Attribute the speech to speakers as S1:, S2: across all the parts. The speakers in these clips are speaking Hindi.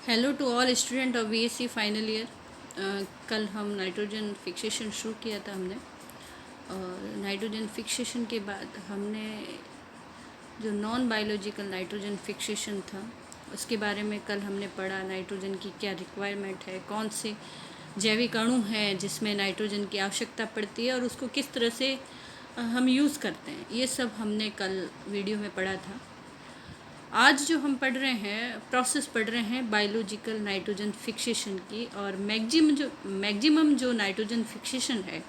S1: Hello to all student of BSc final year. कल हम नाइट्रोजन फिक्सेशन शुरू किया था हमने, और नाइट्रोजन फिक्सेशन के बाद हमने जो नॉन बायोलॉजिकल नाइट्रोजन फिक्सेशन था उसके बारे में कल हमने पढ़ा। नाइट्रोजन की क्या रिक्वायरमेंट है, कौन से जैविक अणु हैं जिसमें नाइट्रोजन की आवश्यकता पड़ती है और उसको किस तरह से हम यूज़ करते हैं, ये सब हमने कल वीडियो में पढ़ा था। आज जो हम पढ़ रहे हैं प्रोसेस पढ़ रहे हैं बायोलॉजिकल नाइट्रोजन फिक्सेशन की, और मैक्सिमम जो नाइट्रोजन फिक्सेशन है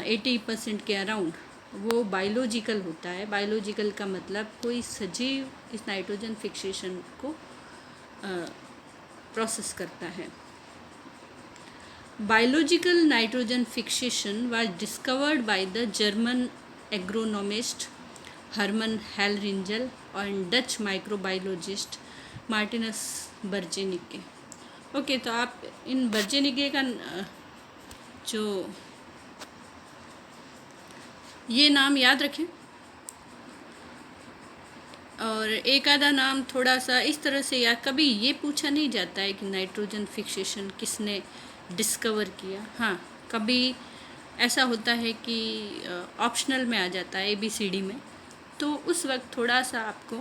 S1: 80% के अराउंड वो बायोलॉजिकल होता है। बायोलॉजिकल का मतलब कोई सजीव इस नाइट्रोजन फिक्सेशन को प्रोसेस करता है। Biological nitrogen fixation was discovered by the German agronomist Hermann Hellriegel और Dutch microbiologist Martinus Beijerinck. Okay, तो आप इन बर्जेनिके का जो ये नाम याद रखें, और एक आधा नाम थोड़ा सा इस तरह से याद। कभी ये पूछा नहीं जाता है कि नाइट्रोजन फिक्सेशन किसने डिस्कवर किया। हाँ, कभी ऐसा होता है कि ऑप्शनल में आ जाता है ABCD में, तो उस वक्त थोड़ा सा आपको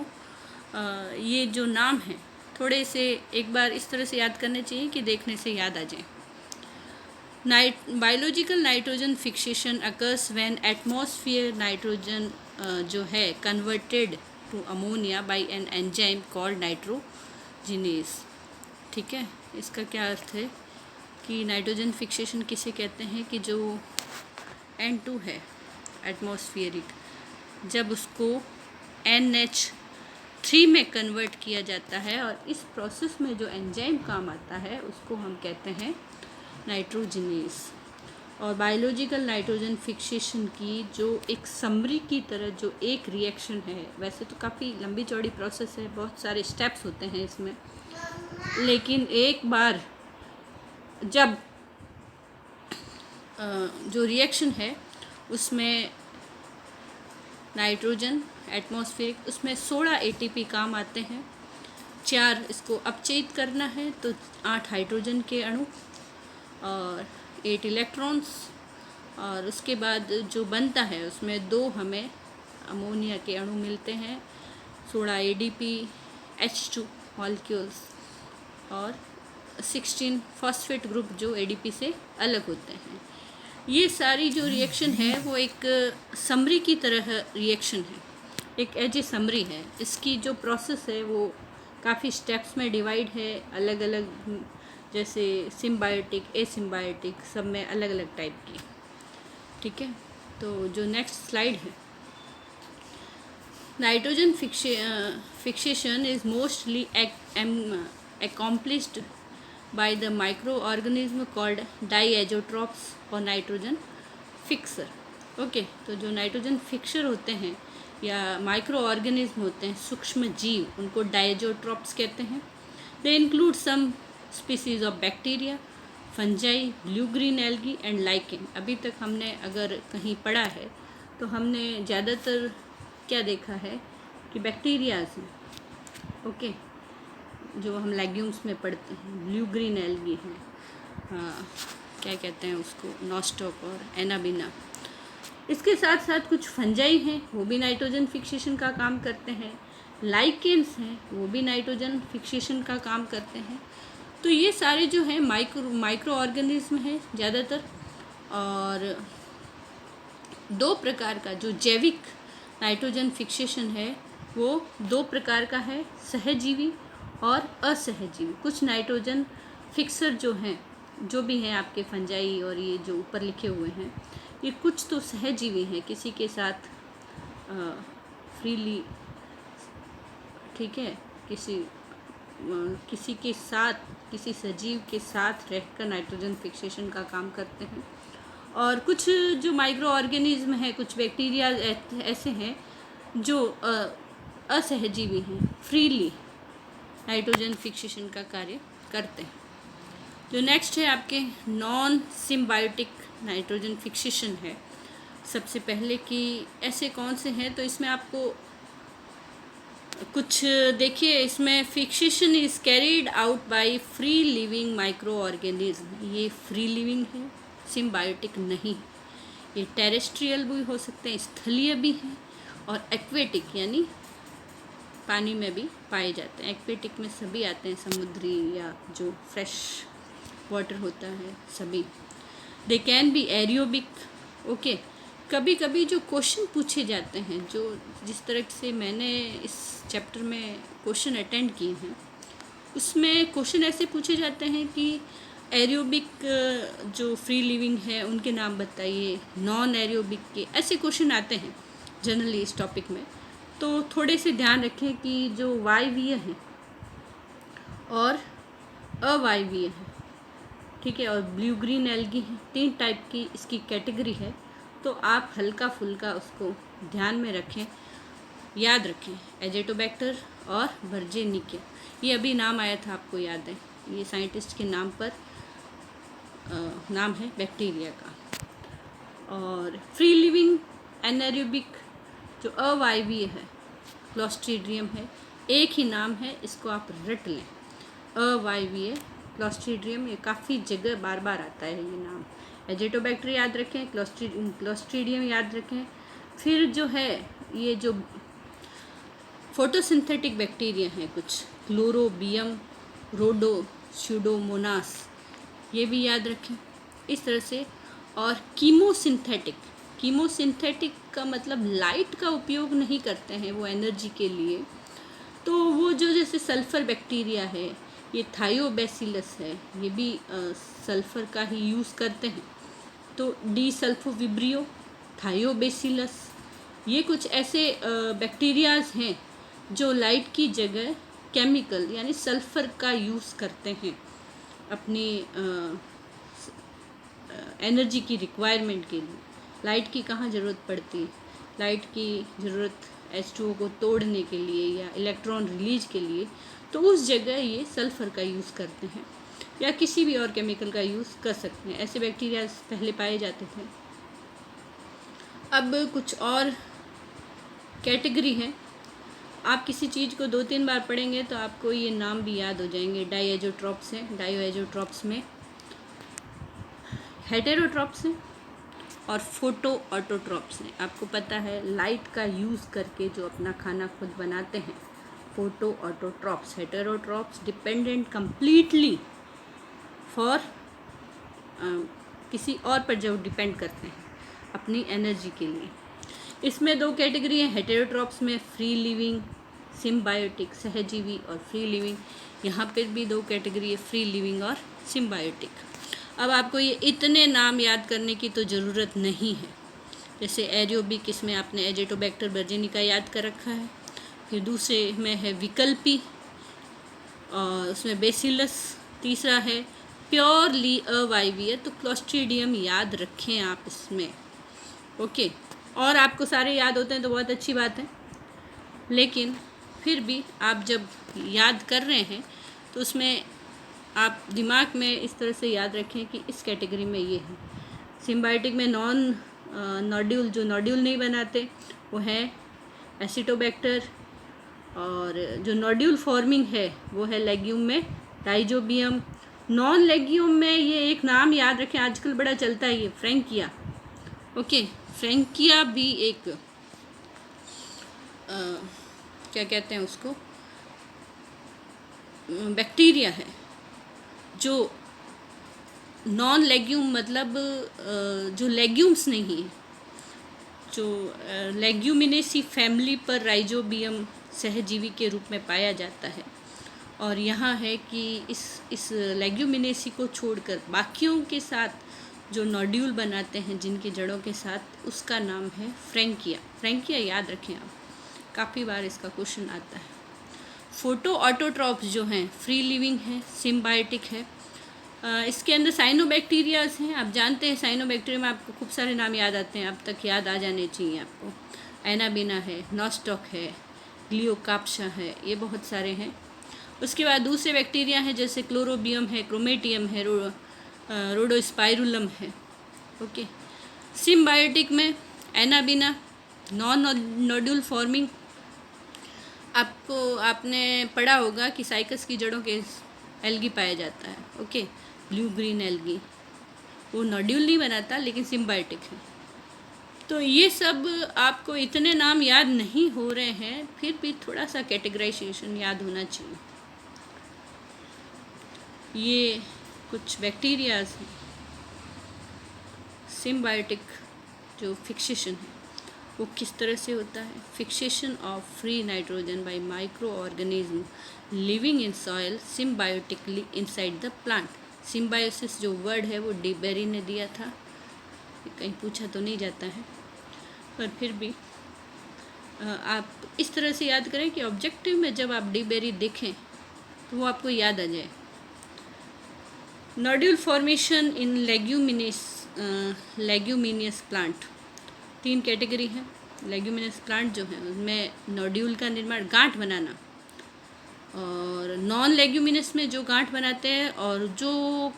S1: ये जो नाम है थोड़े से एक बार इस तरह से याद करने चाहिए कि देखने से याद आ जाए। Biological nitrogen fixation occurs when atmosphere nitrogen जो है converted to ammonia by an enzyme called nitrogenase. ठीक है, इसका क्या अर्थ है कि नाइट्रोजन फिक्सेशन किसे कहते हैं कि जो N2 है एटमॉस्फेरिक, जब उसको NH3 में कन्वर्ट किया जाता है और इस प्रोसेस में जो एंजाइम काम आता है उसको हम कहते हैं नाइट्रोजिनेस। और बायोलॉजिकल नाइट्रोजन फिक्सेशन की जो एक समरी की तरह जो एक रिएक्शन है, वैसे तो काफ़ी लंबी चौड़ी प्रोसेस है, बहुत सारे स्टेप्स होते हैं इसमें, लेकिन एक बार जब जो रिएक्शन है उसमें नाइट्रोजन एटमॉस्फेरिक, उसमें 16 ATP काम आते हैं। 4 इसको अपचयित करना है तो 8 हाइड्रोजन के अणु और 8 इलेक्ट्रॉन्स, और उसके बाद जो बनता है उसमें 2 हमें अमोनिया के अणु मिलते हैं, 16 ADP H2 मॉलिक्यूल्स और 16 फॉस्फेट ग्रुप जो ADP से अलग होते हैं। ये सारी जो रिएक्शन है वो एक समरी की तरह रिएक्शन है, एक एज ए समरी है। इसकी जो प्रोसेस है वो काफ़ी स्टेप्स में डिवाइड है, अलग अलग, जैसे सिम्बायोटिक एसिम्बायोटिक सब में अलग अलग टाइप की। ठीक है, तो जो नेक्स्ट स्लाइड है, nitrogen fixation is mostly accomplished by the microorganism called diazotrops और नाइट्रोजन फिक्सर। ओके, तो जो नाइट्रोजन फिक्सर होते हैं या माइक्रो ऑर्गेनिज्म होते हैं, सूक्ष्म जीव, उनको डायजोट्रॉप्स कहते हैं। They include some species of bacteria, fungi, blue green algae and lichen. अभी तक हमने अगर कहीं पढ़ा है तो हमने ज़्यादातर क्या देखा है कि बैक्टीरियाज हैं। ओके, जो हम लेग्यूम्स में पढ़ते हैं, ब्लू ग्रीन एल्गी हैं, क्या कहते हैं उसको, नॉस्टॉक और एनाबिना। इसके साथ साथ कुछ फंजाई हैं, वो भी नाइट्रोजन फिक्सेशन का काम करते हैं। लाइकेन्स हैं, वो भी नाइट्रोजन फिक्सेशन का काम करते हैं। तो ये सारे जो हैं माइक्रो ऑर्गेनिज्म हैं ज़्यादातर, और 2 प्रकार का जो जैविक नाइट्रोजन फिक्सेशन है वो 2 प्रकार का है, सहजीवी और असहजीवी। कुछ नाइट्रोजन फिक्सर जो हैं, जो भी हैं आपके फंजाई और ये जो ऊपर लिखे हुए हैं, ये कुछ तो सहजीवी हैं, किसी के साथ फ्रीली, ठीक है, किसी के साथ, किसी सजीव के साथ रहकर नाइट्रोजन फिक्सेशन का काम करते हैं। और कुछ जो माइक्रो ऑर्गेनिज्म हैं, कुछ बैक्टीरिया ऐसे हैं जो असहजीवी हैं, फ्रीली नाइट्रोजन फिक्सेशन का कार्य करते हैं। जो नेक्स्ट है आपके नॉन सिम्बायोटिक नाइट्रोजन फिक्सेशन है। सबसे पहले कि ऐसे कौन से हैं, तो इसमें आपको कुछ देखिए, इसमें fixation is carried out by free living micro organism. ये फ्री लिविंग है, सिम्बायोटिक नहीं। ये टेरेस्ट्रियल भी हो सकते हैं, स्थलीय भी हैं, और एक्वेटिक यानी पानी में भी पाए जाते हैं। एक्वेटिक में सभी आते हैं, समुद्री या जो फ्रेश वाटर होता है सभी। They can be aerobic. Okay, कभी कभी जो क्वेश्चन पूछे जाते हैं, जो जिस तरह से मैंने इस चैप्टर में क्वेश्चन अटेंड किए हैं, उसमें क्वेश्चन ऐसे पूछे जाते हैं कि एरियोबिक जो फ्री लिविंग है उनके नाम बताइए, नॉन एरियोबिक के, ऐसे क्वेश्चन आते हैं जनरली इस टॉपिक में। तो थोड़े से ध्यान रखें कि जो वायवीय हैं और अवायवीय हैं, ठीक है, और ब्लू ग्रीन एल्गी हैं, 3 टाइप की इसकी कैटेगरी है। तो आप हल्का फुल्का उसको ध्यान में रखें, याद रखें, एजेटोबैक्टर और वर्जेनिकिया। ये अभी नाम आया था, आपको याद है, ये साइंटिस्ट के नाम पर नाम है बैक्टीरिया का। और फ्री लिविंग एनारोबिक जो अवायवीय है, क्लोस्ट्रीडियम है, एक ही नाम है, इसको आप रट लें, अवायवीय क्लोस्ट्रीडियम। ये काफ़ी जगह बार बार आता है ये नाम। एजेटोबैक्टर याद रखें, क्लोस्ट्रीडियम याद रखें। फिर जो है ये जो फोटोसिंथेटिक बैक्टीरिया हैं कुछ, क्लोरोबियम, रोडो, स्यूडोमोनास, ये भी याद रखें इस तरह से। और कीमोसिंथेटिक, कीमोसिंथेटिक का मतलब लाइट का उपयोग नहीं करते हैं वो एनर्जी के लिए। तो वो जो जैसे सल्फ़र बैक्टीरिया है, ये थायोबैसिलस है, ये भी सल्फ़र का ही यूज़ करते हैं। तो डी सल्फोविब्रियो, थायोबैसिलस, ये कुछ ऐसे बैक्टीरियाज हैं जो लाइट की जगह केमिकल यानी सल्फ़र का यूज़ करते हैं अपनी एनर्जी की रिक्वायरमेंट के लिए। लाइट की कहाँ ज़रूरत पड़ती है, लाइट की ज़रूरत H2O को तोड़ने के लिए या इलेक्ट्रॉन रिलीज के लिए, तो उस जगह ये सल्फ़र का यूज़ करते हैं, या किसी भी और केमिकल का यूज़ कर सकते हैं। ऐसे बैक्टीरिया पहले पाए जाते थे। अब कुछ और कैटेगरी है, आप किसी चीज़ को 2-3 बार पढ़ेंगे तो आपको ये नाम भी याद हो जाएंगे। डाइएजोट्रॉप्स हैं, डाइएजोट्रॉप्स में हेटेरोट्रॉप्स हैं और फोटो ऑटोट्रॉप्स हैं। आपको पता है लाइट का यूज़ करके जो अपना खाना खुद बनाते हैं, photo autotrophs. Heterotrophs dependent completely for किसी और पर जो डिपेंड करते हैं अपनी एनर्जी के लिए। इसमें 2 कैटेगरी हैं हेटेरोट्रॉप्स में, फ्री लिविंग, सिम्बायोटिक, सहजीवी, और फ्री लिविंग। यहाँ पर भी 2 कैटेगरी है, फ्री लिविंग और सिम्बायोटिक। अब आपको ये इतने नाम याद करने की तो ज़रूरत नहीं है। जैसे एरियोबिक, इसमें आपने एजेटोबैक्टर वर्जिनिका याद कर रखा है। फिर दूसरे में है विकल्पी, और उसमें बेसिलस। तीसरा है प्योरली अवायवीय, तो क्लोस्ट्रीडियम याद रखें आप इसमें। ओके, और आपको सारे याद होते हैं तो बहुत अच्छी बात है, लेकिन फिर भी आप जब याद कर रहे हैं तो उसमें आप दिमाग में इस तरह से याद रखें कि इस कैटेगरी में ये है। सिम्बायोटिक में नॉड्यूल, जो नॉड्यूल नहीं बनाते वो है एसिटोबैक्टर, और जो नॉड्यूल फॉर्मिंग है वो है लेग्यूम में राइजोबियम। नॉन लेग्यूम में ये एक नाम याद रखें, आजकल बड़ा चलता है ये, फ्रैंकिया। ओके, फ्रैंकिया भी एक क्या कहते हैं उसको, बैक्टीरिया है जो नॉन लेग्यूम, मतलब जो लेग्यूम्स नहीं है, जो लेग्यूमिनेसी फैमिली पर राइजोबियम सहजीवी के रूप में पाया जाता है। और यहाँ है कि इस लेग्यूमिनेसी को छोड़कर बाकियों के साथ जो नॉड्यूल बनाते हैं जिनकी जड़ों के साथ, उसका नाम है फ्रैंकिया। फ्रैंकिया याद रखें आप, काफ़ी बार इसका क्वेश्चन आता है। फोटो ऑटोट्रॉप्स जो हैं फ्री लिविंग है, सिम्बायोटिक है। इसके अंदर साइनोबैक्टीरियाज हैं। आप जानते हैं साइनोबैक्टीरिया में आपको खूब सारे नाम याद आते हैं, अब तक याद आ जाने चाहिए आपको। एनाबिना है, नॉस्टॉक है, ग्लियोकाप्शा है, ये बहुत सारे हैं। उसके बाद दूसरे बैक्टीरिया हैं जैसे क्लोरोबियम है, क्रोमेटियम है, रोडोस्पाइरुलम है। ओके, सिम्बायोटिक में एनाबिना, नॉन नोड्यूल फॉर्मिंग, आपने पढ़ा होगा कि साइकस की जड़ों के एल्गी पाया जाता है, ओके, ब्लू ग्रीन एल्गी। वो नोड्यूल नहीं बनाता लेकिन सिम्बायोटिक है। तो ये सब आपको इतने नाम याद नहीं हो रहे हैं, फिर भी थोड़ा सा कैटेगराइजेशन याद होना चाहिए। ये कुछ बैक्टीरियाज हैं। सिम्बायोटिक जो फिक्सेशन है वो किस तरह से होता है? Fixation of free nitrogen bye micro organism living in soil symbiotically inside the plant. Symbiosis जो वर्ड है वो डी बेरी ने दिया था, कहीं पूछा तो नहीं जाता है, पर फिर भी आप इस तरह से याद करें कि ऑब्जेक्टिव में जब आप डी बेरी देखें तो वो आपको याद आ जाए। नोड्यूल फॉर्मेशन इन लेग्यूमिनियस प्लांट, 3 कैटेगरी है। लेग्यूमिनस प्लांट जो है उनमें नोड्यूल का निर्माण, गांठ बनाना, और नॉन लेग्यूमिनस में जो गांठ बनाते हैं और जो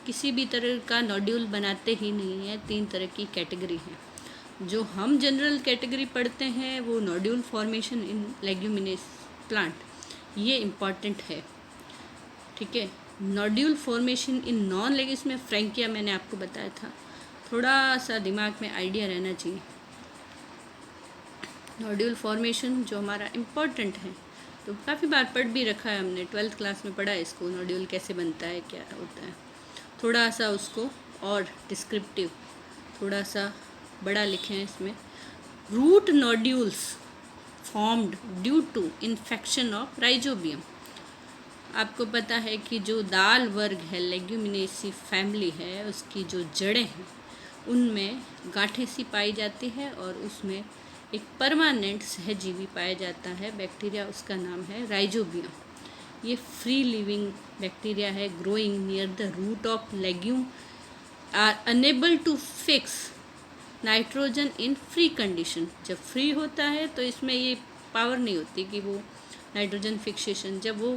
S1: किसी भी तरह का नोड्यूल बनाते ही नहीं है, 3 तरह की कैटेगरी है। जो हम जनरल कैटेगरी पढ़ते हैं वो नोड्यूल फॉर्मेशन इन लेग्यूमिनस प्लांट, ये इम्पॉर्टेंट है, ठीक है। Nodule formation in non leg, इसमें फ्रैंकिया मैंने आपको बताया था, थोड़ा सा दिमाग में आइडिया रहना चाहिए। नोड्यूल फॉर्मेशन जो हमारा इम्पॉर्टेंट है, तो काफ़ी बार पढ़ भी रखा है हमने, 12th क्लास में पढ़ा है इसको, नोड्यूल कैसे बनता है, क्या होता है। थोड़ा सा उसको और डिस्क्रिप्टिव थोड़ा सा बड़ा लिखे हैं इसमें। Root nodules formed due to infection of rhizobium. आपको पता है कि जो दाल वर्ग है, लेग्यूमिनेसी फैमिली है, उसकी जो जड़ें हैं उनमें गांठें सी पाई जाती है और उसमें एक परमानेंट सहजीवी पाया जाता है बैक्टीरिया, उसका नाम है राइजोबियम। ये फ्री लिविंग बैक्टीरिया है, growing near the root of legume, are unable to fix nitrogen in free condition. जब फ्री होता है तो इसमें ये पावर नहीं होती कि वो नाइट्रोजन फिक्सेशन, जब वो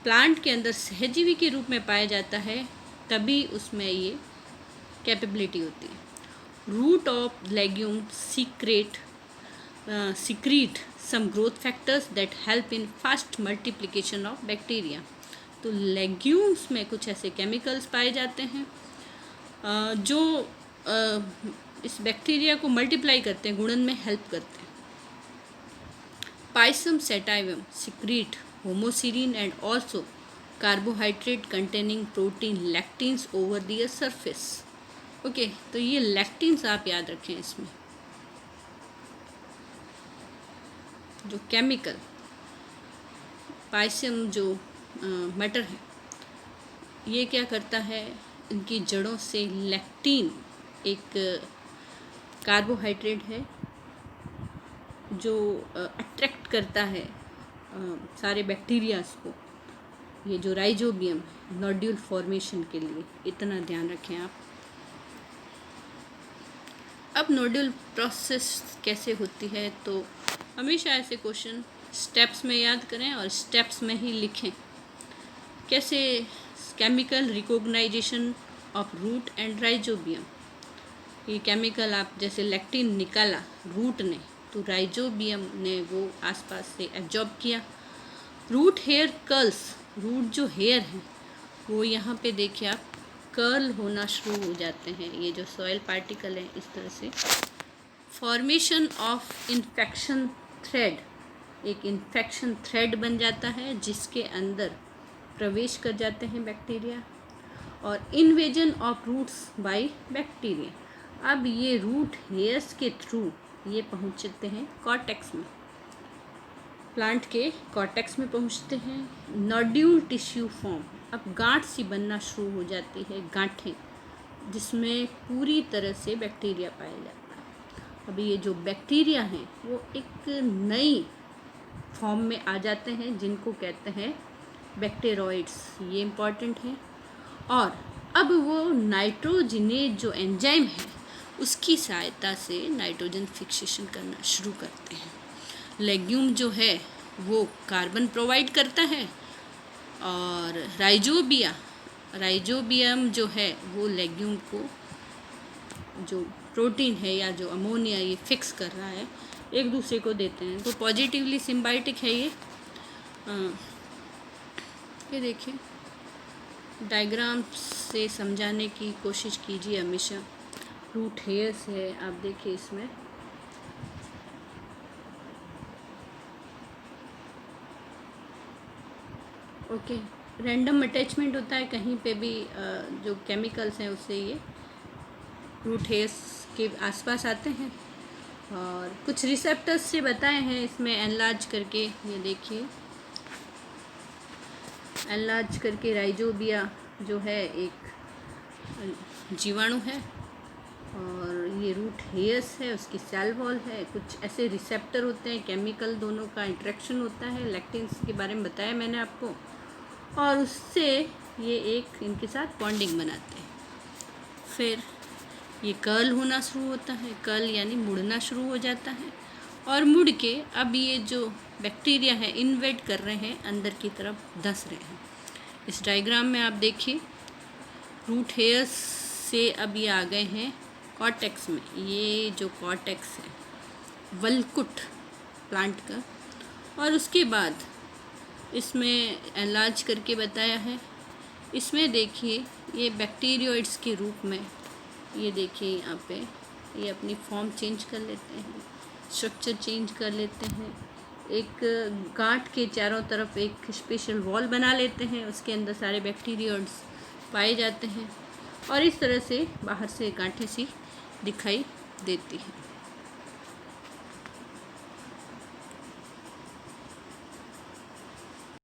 S1: प्लांट के अंदर सहजीवी के रूप में पाया जाता है तभी उसमें ये कैपेबिलिटी होती है। Root of legume secrete some growth factors that help in fast multiplication of bacteria। तो लेग्यूम्स में कुछ ऐसे केमिकल्स पाए जाते हैं जो इस बैक्टीरिया को मल्टीप्लाई करते हैं, गुणन में हेल्प करते हैं। Pisum sativum secrete homoserine and also carbohydrate containing protein lectins over their surface। Okay, तो ये लेक्टिन्स आप याद रखें। इसमें जो केमिकल पाइसियम जो मटर है, ये क्या करता है, इनकी जड़ों से लेक्टिन एक कार्बोहाइड्रेट है जो अट्रैक्ट करता है सारे बैक्टीरियाज को। ये जो राइजोबियम है नोड्यूल फॉर्मेशन के लिए, इतना ध्यान रखें आप। अब नोड्यूल प्रोसेस कैसे होती है, तो हमेशा ऐसे क्वेश्चन स्टेप्स में याद करें और स्टेप्स में ही लिखें। कैसे? Chemical recognisation of root and rhizobium. ये केमिकल आप जैसे लेक्टिन निकाला रूट ने, तो राइजोबियम ने वो आसपास से एब्जॉर्ब किया। रूट हेयर कर्ल्स, रूट जो हेयर हैं वो यहाँ पे देखिए आप कर्ल होना शुरू हो जाते हैं, ये जो सॉइल पार्टिकल हैं इस तरह से। फॉर्मेशन ऑफ इन्फेक्शन थ्रेड, एक इन्फेक्शन थ्रेड बन जाता है जिसके अंदर प्रवेश कर जाते हैं बैक्टीरिया। और invasion of roots by bacteria, अब ये रूट हेयर्स के थ्रू ये पहुंचते हैं कॉर्टेक्स में, प्लांट के कॉर्टेक्स में पहुंचते हैं। नोड्यूल टिश्यू फॉर्म, अब गांठ सी बनना शुरू हो जाती है, गांठें, जिसमें पूरी तरह से बैक्टीरिया पाया जाता है। अभी ये जो बैक्टीरिया हैं वो एक नई फॉर्म में आ जाते हैं जिनको कहते हैं बैक्टीरोइड्स, ये इम्पॉर्टेंट है। और अब वो नाइट्रोजिनेज जो एंजाइम है उसकी सहायता से नाइट्रोजन फिक्सेशन करना शुरू करते हैं। लेग्यूम जो है वो कार्बन प्रोवाइड करता है और राइजोबियम जो है वो लेग्यूम को जो प्रोटीन है या जो अमोनिया ये फिक्स कर रहा है एक दूसरे को देते हैं। तो पॉजिटिवली सिम्बायोटिक है ये। ये देखिए, डायग्राम से समझाने की कोशिश कीजिए हमेशा। रूट हेयर्स है, आप देखिए इसमें ओके। रैंडम अटैचमेंट होता है कहीं पे भी, जो केमिकल्स हैं उससे ये रूट हेयर्स के आसपास आते हैं। और कुछ रिसेप्टर्स से बताए हैं इसमें एनलार्ज करके, ये देखिए एनलार्ज करके राइजोबिया जो है एक जीवाणु है, और ये रूट हेयर्स है, उसकी सेल वॉल है। कुछ ऐसे रिसेप्टर होते हैं, केमिकल दोनों का इंटरेक्शन होता है, लेक्टिन्स के बारे में बताया मैंने आपको, और उससे ये एक इनके साथ बॉन्डिंग बनाते हैं। फिर ये कर्ल होना शुरू होता है, कर्ल यानी मुड़ना शुरू हो जाता है, और मुड़ के अब ये जो बैक्टीरिया है इन्वेड कर रहे हैं, अंदर की तरफ धंस रहे हैं। इस डायग्राम में आप देखिए रूट हेयर्स से अब ये आ गए हैं कॉर्टेक्स में। ये जो कॉर्टेक्स है वलकुट प्लांट का, और उसके बाद इसमें एनलार्ज करके बताया है। इसमें देखिए ये बैक्टीरियोइड्स के रूप में, ये देखिए यहाँ पे ये अपनी फॉर्म चेंज कर लेते हैं, स्ट्रक्चर चेंज कर लेते हैं, एक गांठ के चारों तरफ एक स्पेशल वॉल बना लेते हैं, उसके अंदर सारे बैक्टीरियोइड्स पाए जाते हैं, और इस तरह से बाहर से गांठें सी दिखाई देती हैं।